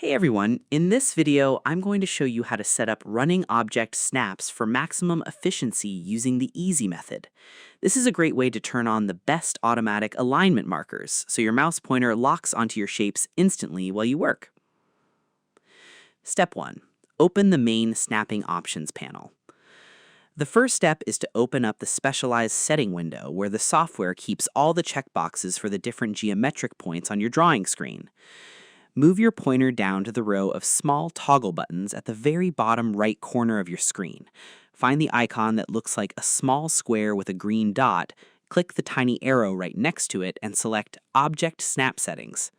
Hey everyone, in this video I'm going to show you how to set up running object snaps for maximum efficiency using the easy method. This is a great way to turn on the best automatic alignment markers so your mouse pointer locks onto your shapes instantly while you work. Step 1. Open the main snapping options panel. The first step is to open up the specialized setting window where the software keeps all the checkboxes for the different geometric points on your drawing screen. Move your pointer down to the row of small toggle buttons at the very bottom right corner of your screen. Find the icon that looks like a small square with a green dot, click the tiny arrow right next to it, and select Object Snap Settings.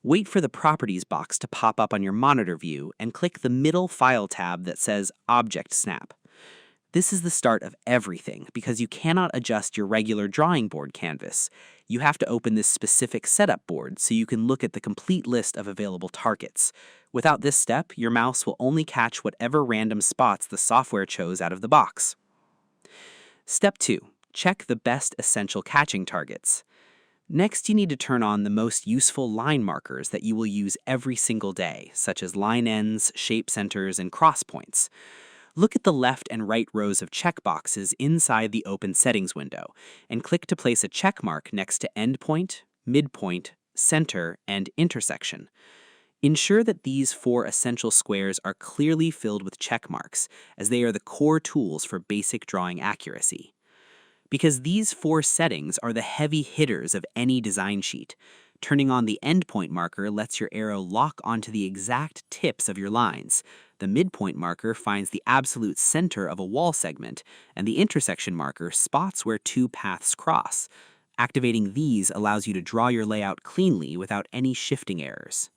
Wait for the Properties box to pop up on your monitor view and click the middle File tab that says Object Snap. This is the start of everything because you cannot adjust your regular drawing board canvas. You have to open this specific setup board so you can look at the complete list of available targets. Without this step, your mouse will only catch whatever random spots the software chose out of the box. Step 2. Check the best essential catching targets. Next, you need to turn on the most useful line markers that you will use every single day, such as line ends, shape centers, and cross points. Look at the left and right rows of checkboxes inside the Open Settings window, and click to place a check mark next to endpoint, midpoint, center, and intersection. Ensure that these 4 essential squares are clearly filled with check marks, as they are the core tools for basic drawing accuracy. Because these 4 settings are the heavy hitters of any design sheet, turning on the endpoint marker lets your arrow lock onto the exact tips of your lines. The midpoint marker finds the absolute center of a wall segment, and the intersection marker spots where 2 paths cross. Activating these allows you to draw your layout cleanly without any shifting errors.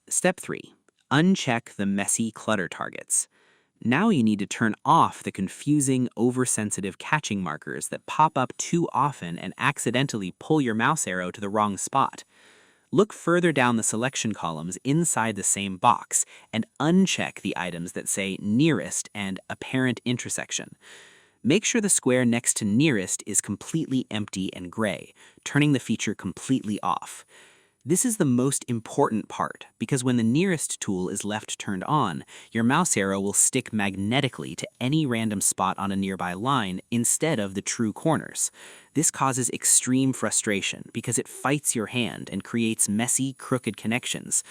Step 3. Uncheck the messy clutter targets. Now you need to turn off the confusing, oversensitive catching markers that pop up too often and accidentally pull your mouse arrow to the wrong spot. Look further down the selection columns inside the same box and uncheck the items that say Nearest and Apparent Intersection. Make sure the square next to Nearest is completely empty and gray, turning the feature completely off. This is the most important part because when the Nearest tool is left turned on, your mouse arrow will stick magnetically to any random spot on a nearby line instead of the true corners. This causes extreme frustration because it fights your hand and creates messy, crooked connections.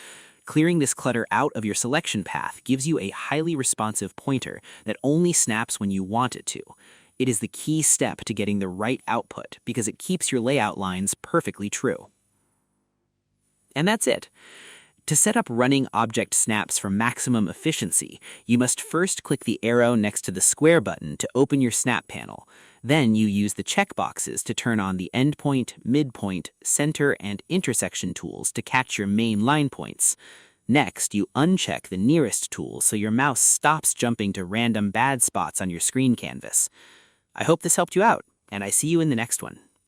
Clearing this clutter out of your selection path gives you a highly responsive pointer that only snaps when you want it to. It is the key step to getting the right output because it keeps your layout lines perfectly true. And that's it. To set up running object snaps for maximum efficiency, you must first click the arrow next to the square button to open your snap panel. Then you use the checkboxes to turn on the endpoint, midpoint, center, and intersection tools to catch your main line points. Next, you uncheck the Nearest tool so your mouse stops jumping to random bad spots on your screen canvas. I hope this helped you out, and I see you in the next one.